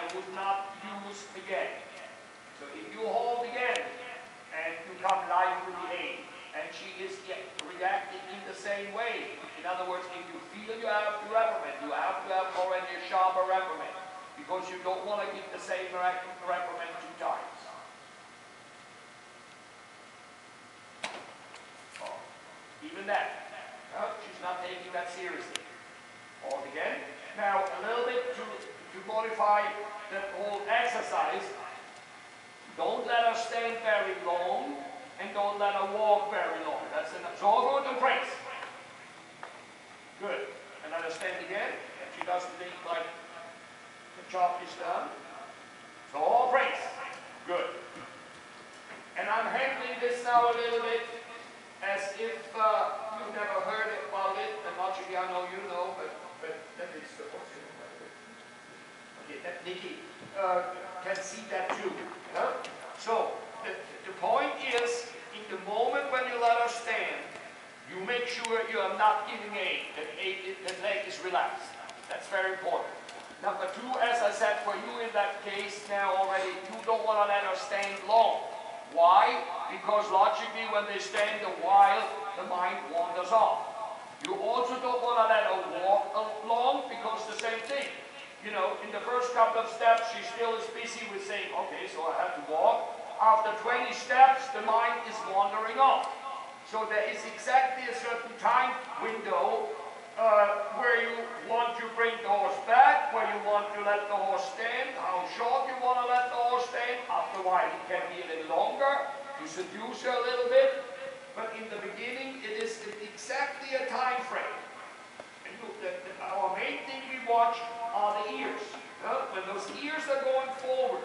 I would not use again. So if you hold again, and you come live with the 8, and she is reacting in the same way. In other words, if you feel you have to reprimand, you have to have already a sharper reprimand, because you don't want to give the same reprimand 2 times. Oh, even that. She's not taking that seriously. Hold again. Now, a little bit to modify the whole exercise, don't let her stand very long, and don't let her walk very long. That's enough. So all good and brace. Good. And let her stand again, and she doesn't think like the job is done. So all brace. Good. And I'm handling this now a little bit as if you've never heard about it, and logically I know you know, but that is the question. Okay, that Nikki can see that too. So the point is, in the moment when you let her stand, you make sure you are not giving aid, that leg is relaxed. That's very important. Number 2, as I said, for you in that case now already, you don't want to let her stand long. Why? Because logically when they stand a while, the mind wanders off. You also don't want to let her walk long, because the same thing. You know, in the first couple of steps, she still is busy with saying, okay, so I have to walk. After 20 steps, the mind is wandering off. So there is exactly a certain time window where you want to bring the horse back, where you want to let the horse stand, how short you want to let the horse stand. After a while, it can be a little longer to seduce her a little bit. But in the beginning, it is exactly a time frame. And look, our main thing we watch are the ears. When those ears are going forward,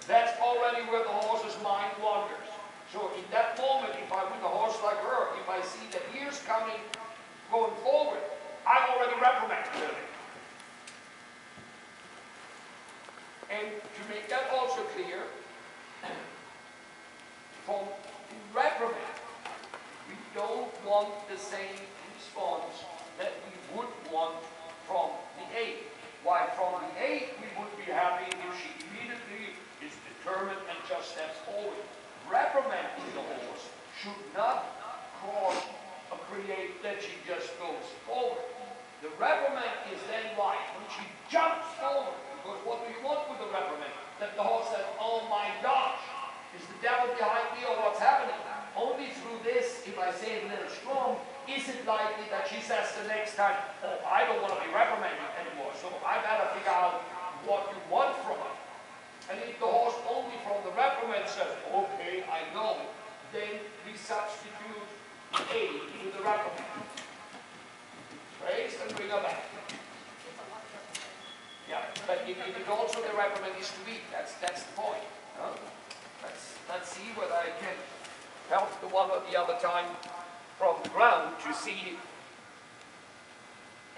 that's already where the horse's mind wanders. So in that moment, if I'm with a horse like her, if I see the ears going forward, I already reprimand her. And to make that also clear, from reprimand, we don't want the same response that we would want from the 8. While from the 8, we would be happy if she immediately is determined and just steps forward. Reprimanding the horse should not cause or create that she just goes forward. The reprimand is then right when she jumps forward. Because what do you want with the reprimand? That the horse says, oh my gosh, is the devil behind me or what's happening? Only through this, if I say it a little strong, is it likely that she says the next time, oh, I don't want to be reprimanded anymore, so I better figure out what you want from her. And if the horse only from the reprimand says, okay, I know, then we substitute the aid to the reprimand. Raise and bring her back. Yeah, but if it also the reprimand is to eat, that's the point. Let's see whether I can help the one or the other time from the ground to see.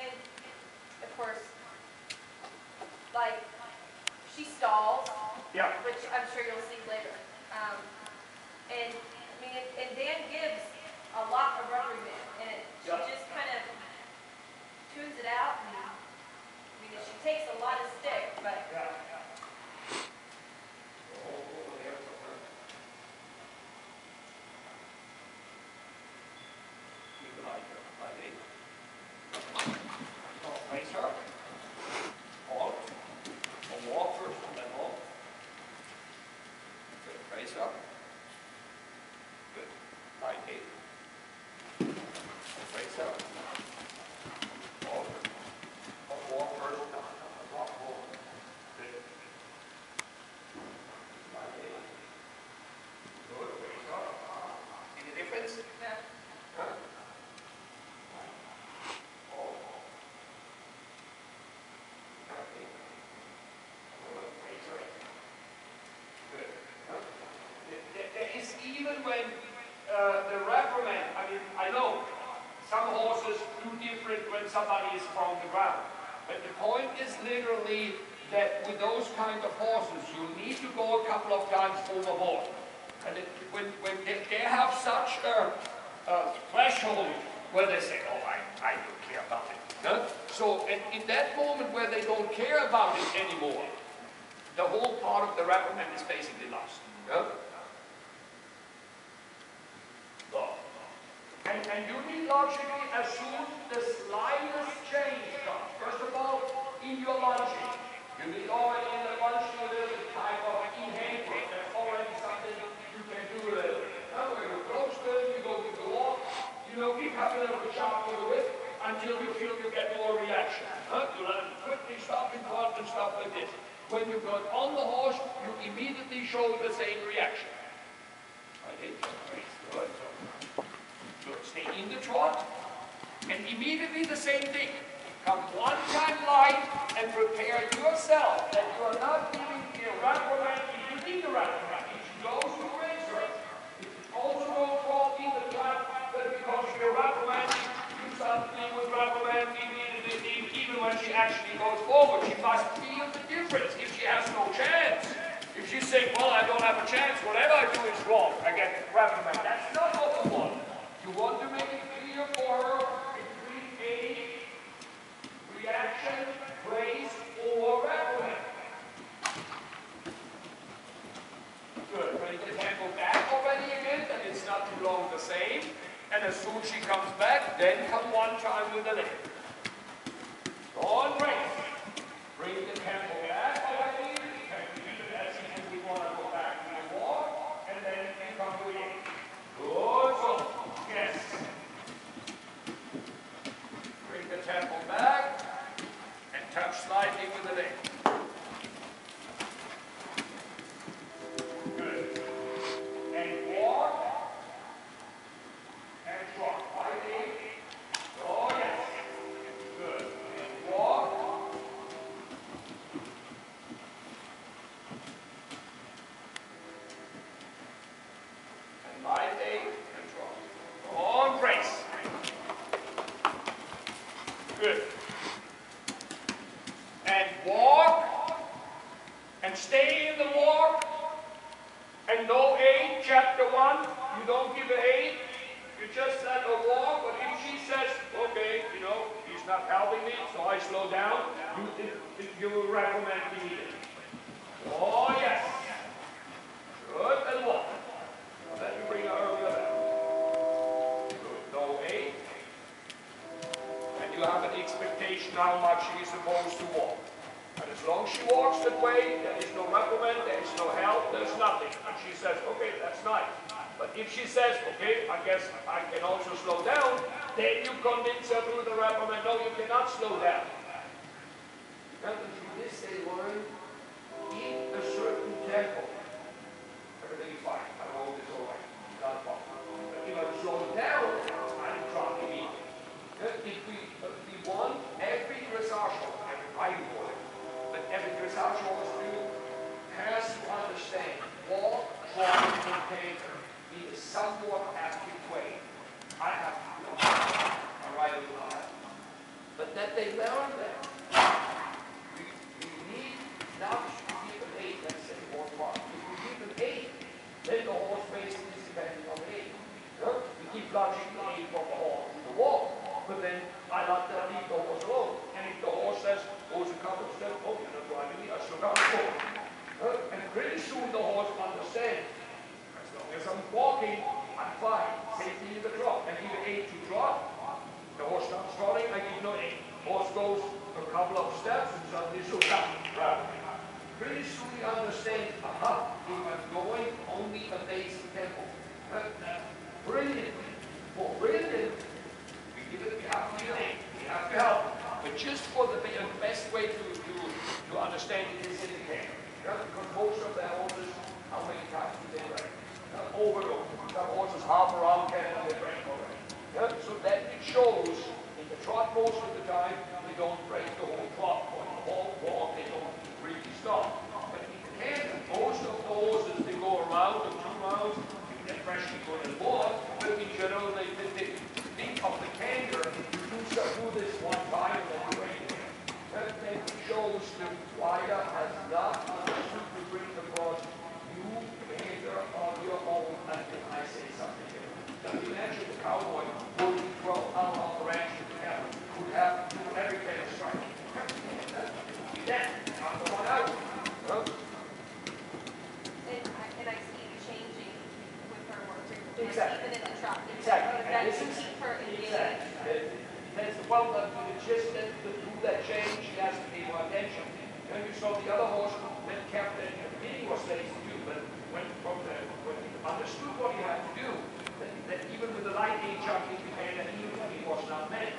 And of course, like she stalls, yeah, which I'm sure you'll see later. And I mean, and Dan gives a lot of reprimand, and she just kind of tunes it out. And, I mean, she takes a lot of stick, but. Even when the reprimand, I mean, I know some horses do different when somebody is from the ground. But the point is literally that with those kind of horses, you need to go a couple of times overboard. And when they have such a threshold where they say, oh, I don't care about it. Huh? So in that moment where they don't care about it anymore, the whole part of the reprimand is basically lost. Yeah? So, and you need logically as soon the slightest change comes. First of all, in your lunging, you need already in the lunging a little bit type of in-hand work. That's already something you can do a little bit. Now we're going to close this, you go to the wall, you know, keep having a little sharp with the whip until you feel you get more reaction. You let it quickly stop in front and stuff like this. When you got on the horse, you immediately show the same reaction. Okay, good. So stay in the trot, and immediately the same thing. Come one time light and prepare yourself that you are not giving a reprimand if you need a reprimand. If she goes to race her, if you also don't fall in the trap, that because you're reprimanding, you suddenly would reprimand immediately, even when she actually goes forward. She must feel the difference if she has no chance. If she's saying, well, I don't have a chance, whatever I do is wrong, I get reprimand. That's not what you want. You want to make it clear for her between a reaction, praise, or reprimand. Good. Ready to tempo back already again, and it's not too long the same. And as soon as she comes back, then come one time with the leg. On race. Bring the tempo back already. That's if we want to go back to the walk, and then you come with it. Good. So, yes. Bring the tempo back, and touch slightly with the leg. Good. And walk. And trot. Fighting. Oh, yes. Good. And walk. And fighting. And trot. On brace. Good. And walk. And stay in the walk. And no aid. Chapter 1. You don't give an aid. You just let her walk, but if she says, okay, you know, he's not helping me, so I slow down, you will reprimand immediately. Oh, yes. Good, and walk. Now let me bring her earlier back. Good, no aid. And you have an expectation how much she's supposed to walk. And as long as she walks that way, there is no reprimand, there is no help, there's nothing. And she says, okay, that's nice. But if she says, okay, I guess I can also slow down, then you convince her through the reprimand, no, you cannot slow down. Now, through this they learn, in a certain tempo. Everything is fine. I hold this all right. Not a problem. But if I slow down, I'm dropping in. If we want every dressage horse, every riding horse, but every dressage horse has to understand walk, trot, and canter in a somewhat active way. I have to do it. I ride a lot. But that they learn that we need not to give an 8, let's say, or 1. If we give an 8, then the horse basically is depending on the 8. We keep lunging the 8 from the horse to the wall, but then I let them leave the horse alone. And if the horse says, goes a couple of steps, oh, you're not driving me, I slow down the horse. And pretty soon the horse understands. As I'm walking, I'm fine. Safety in the trot. I give an 8 to trot. The horse starts trotting, I give no 8. Horse goes a couple of steps and suddenly slows down. Pretty soon he understands, aha, if I'm going only a basic tempo. Brilliant. For brilliant, we have to give an 8. We have to help. But just for the best way to understand it is in the camera. Because most of the horses, how many times do they break? Over and over. Some horses half around can and they break already. So that it shows in the trot most of the time they don't break the whole trot or the whole walk, they don't really stop. But in the canter, most of the horses they go around or 2 rounds, you get freshly good and more, but in general they think of the canter, you do this one time and then you break it. That then shows the rider has not understood to bring across you canter on your own until I say something. Now imagine the cowboy would throw out on the ranch together, would have to do every kind of strike. Then, after 1 hour, Huh? And I see it changing with her work, like Exactly. even in the truck. Exactly. That And this to is keep her engaged. exactly. That's well, it's just that to do that change, she has to pay more attention. And you saw the other horse that kept that he was lazy too, but when he understood what he had to do, that even with the light gate jumping became that he was not meant.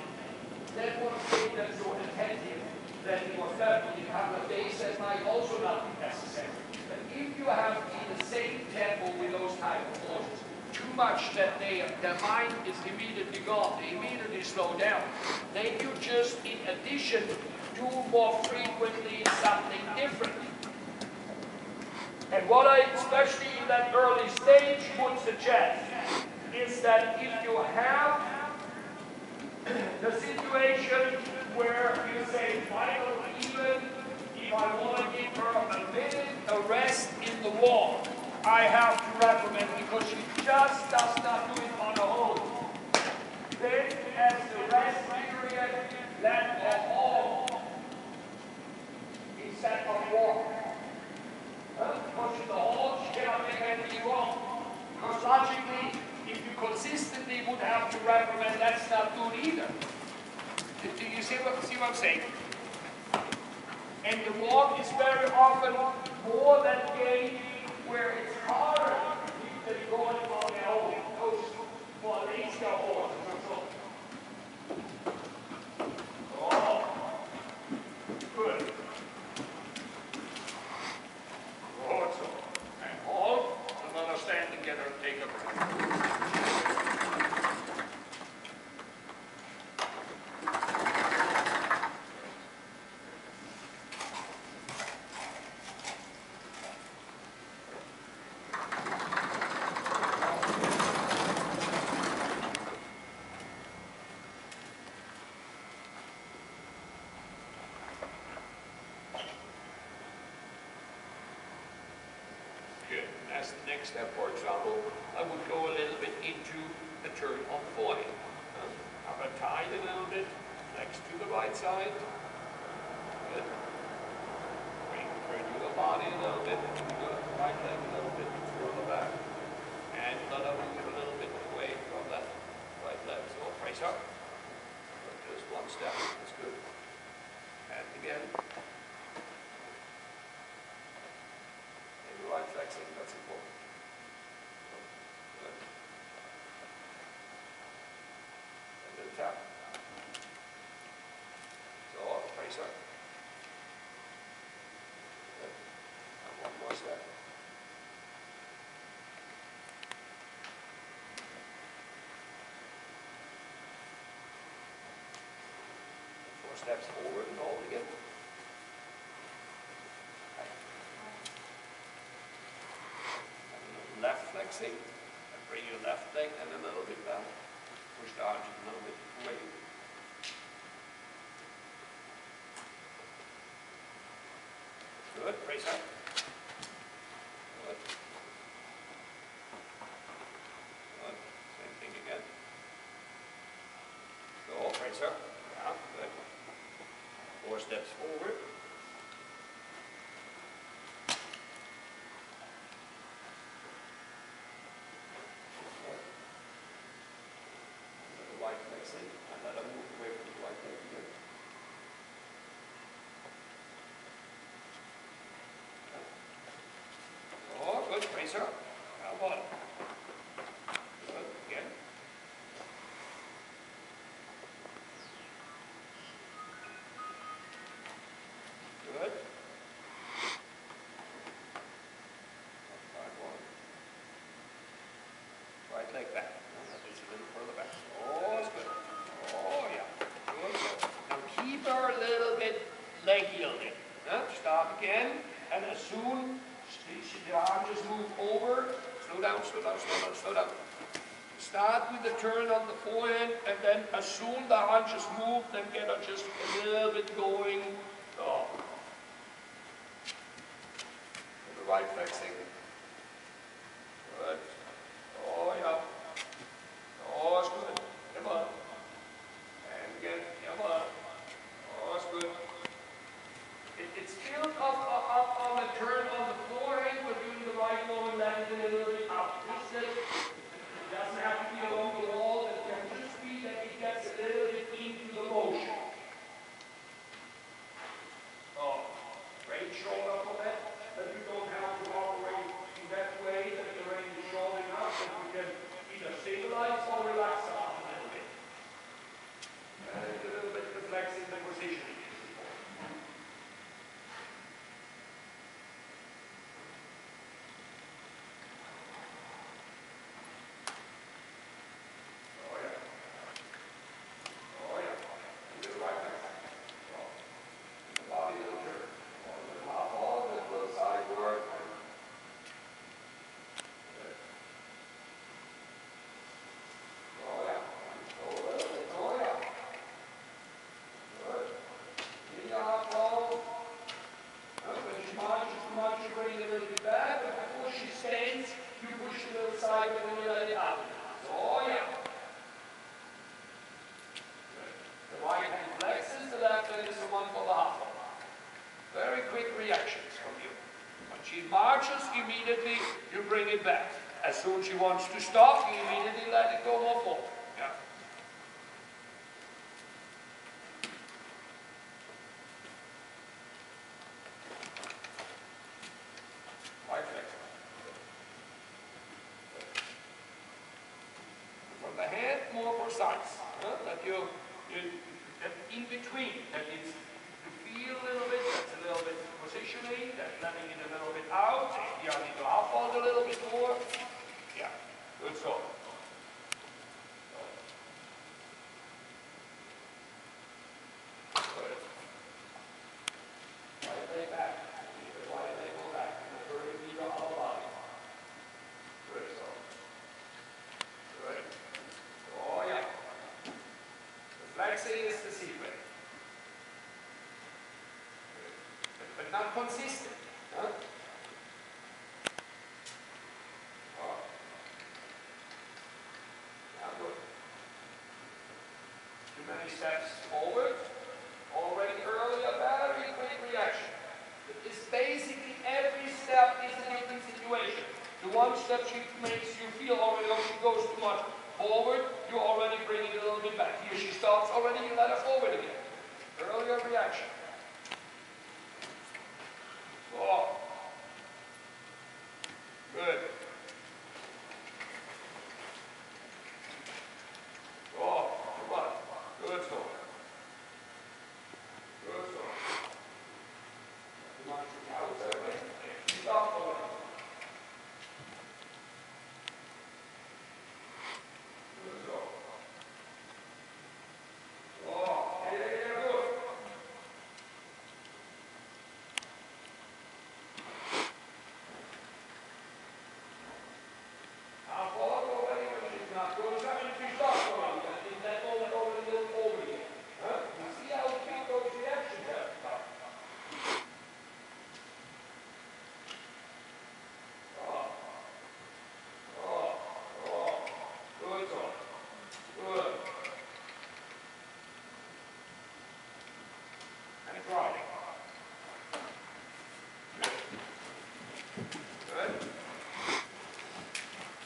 That was made them so attentive that he was left in a couple of days that might also not be necessary. But if you have in the same tempo with those type of horses, too much that their mind is immediately gone, they immediately slow down. Then you just, in addition, do more frequently something different. And what I, especially in that early stage, would suggest is that if you have the situation where you say, Michael, even if I want to give her a minute, a rest in the walk, I have to recommend because she just does not do it on her own. Then, as the rest period, let her home instead of walk. Because she's a horse, she cannot make anything wrong. Because logically, if you consistently would have to recommend, that's not good either. Do you see what I'm saying? And the walk is very often more than game where it's harder to keep them going on their own. Those more lazy horses or so. Oh, good. Good. And hold, and understand together and take a breath. As the next step, for example, I would go a little bit into a turn on forehand. Have a tie a little bit next to the right side. Good. Turn your body a little bit, your right leg a little bit further back. And let her move a little bit away from that right leg. So brace up. Just one step. That's good. And again. Right flexing, that's important. Good. And then tap. So, brace up. Good. And one more step. 4 steps forward and hold again. Left flexing, and bring your left leg and a little bit down. Push the arms a little bit away. Good, brace up. Good. Good, same thing again. Go, brace up. Yeah, good. 4 steps forward. And let her move away from the right leg again. Oh, good, brace her. How about it? Good, again. Good. Right leg back. That is a little further back. Oh, it's good. Oh, yeah. Good, good. Now keep her a little bit leg yielding. Stop again. And as soon the arm just move over. Slow down, slow down, slow down, slow down. Start with the turn on the forehand, and then as soon the arm just move, then get her just a little bit going. Oh. The right flexing. Good. Oh, yeah. Oh, it's good. Come on. And again, come on. Oh, it's good. It's built up on the turn. straight shoulder for that, that you don't have to operate in that way, that the range is short enough that you can either stabilize or relax the arm a little bit. And a little bit reflexing the positioning. Immediately you bring it back. As soon as she wants to stop, you immediately let it go more forward. Yeah. Quite flexible. From the hand, more precise. That you that in between, that is to feel a little bit, that's a little bit positioning, that's letting it a little bit out. You need to half fold a little bit more. Yeah, good so. Good. Right leg back. Keep the right leg go back. And the very knee to our body. Good so. Good. Oh yeah. The flexing is the secret. But not consistent. Huh? Too many steps forward. Already earlier, very quick reaction. It's basically every step is a different situation. The one step she makes you feel already, oh, she goes too much forward, you already bring it a little bit back. Here she stops already, you let her forward again. Earlier reaction. Oh. Good. Oh, come on. Good so. Good so. Come on, outside way. Stop for it. Good so. Oh, yeah, good.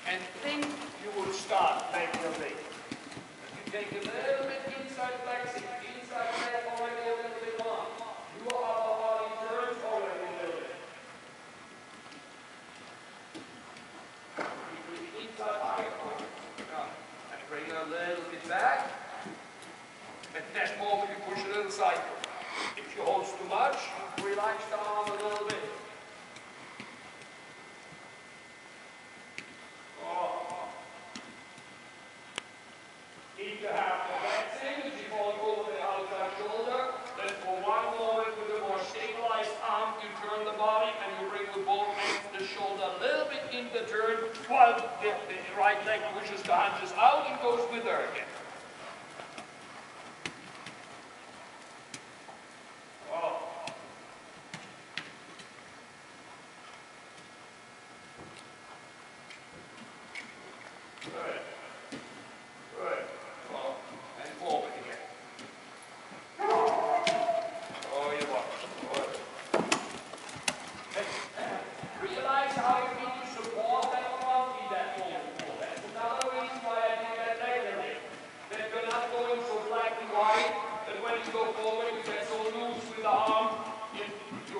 And think you will start making a thing. You take a little bit inside flexing, inside leg already a little bit on. Your upper body turns already a little bit. Keep the inside eye on. And bring her a little bit back. At that moment you push a little side. If she holds too much, relax the arm a little bit. If you have the flexing, if you fall over the outside shoulder, then for one moment with a more stabilized arm, you turn the body and you bring the both ends the shoulder a little bit in the turn while the right leg pushes the hunches out and goes with her again.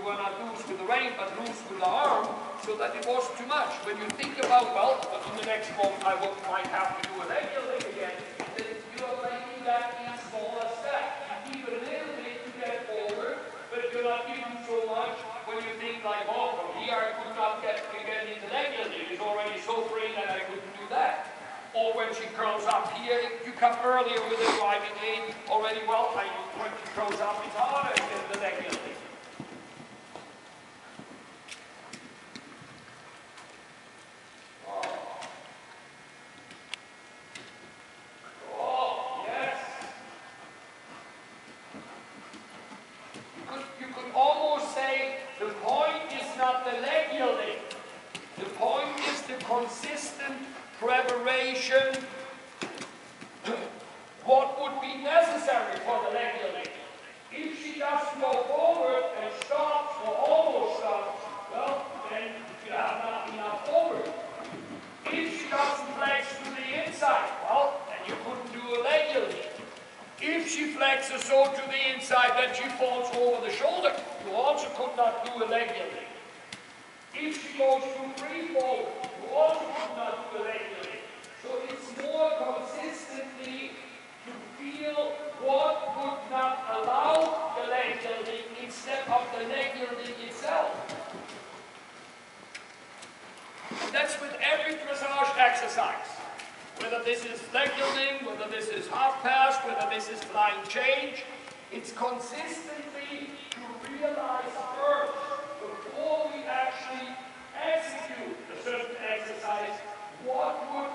were not loose with the rein, but loose with the arm, so that it wasn't too much. When you think about, well, in the next month I might have to do a leg lifting again, then you are making that in smaller steps. You keep a little bit to get forward, but you're not giving so much when you think like, oh, from here I could not get into leg lifting. It's already so free that I couldn't do that. Or when she curls up here, you come earlier with the driving aid already. Well, when she curls up, it's harder to get the leg lifting. Oh, yes. You could almost say the point is not the leg yielding. The point is the consistent preparation, what would be necessary for the leg yielding. If she doesn't go forward and stops or almost stops, well, then you have not enough forward. If she doesn't flex to the inside, well, then you couldn't do a leg yielding. If she flexes so to the inside that she falls over the shoulder, you also could not do a leg yielding. If she goes to free forward, you also could not do a leg yielding. So it's more consistently to feel what would not allow the leg yielding instead of the leg yielding itself. And that's with every dressage exercise. Whether this is leg yielding, whether this is half pass, whether this is flying change, it's consistently to realize first, before we actually execute a certain exercise, what would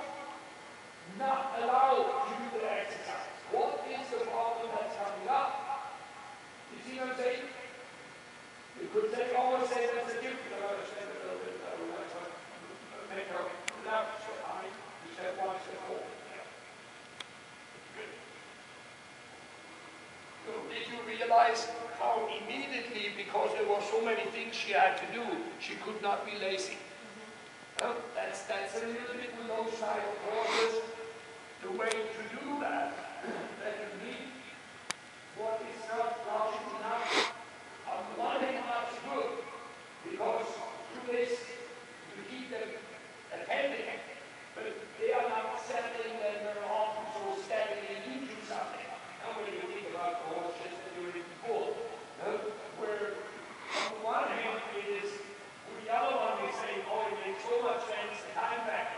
not allow to do the exercise? What is the problem that's coming up? You see what I'm saying? You could say, almost say that's a different, I understand a little bit, make her left, so I, you step one, step forward. Yeah. Good. So did you realize how immediately, because there were so many things she had to do, she could not be lazy? That's a little bit with those type of horses, the way to do that, that you need what is not rushing enough. On the one hand, that's good, because through this, you keep them attending, but they are not settling and they're often so steadily into something. Now when you think about the horses that you're in before, where on the one hand it is, with the other one they say, oh, it makes so much sense, the time factor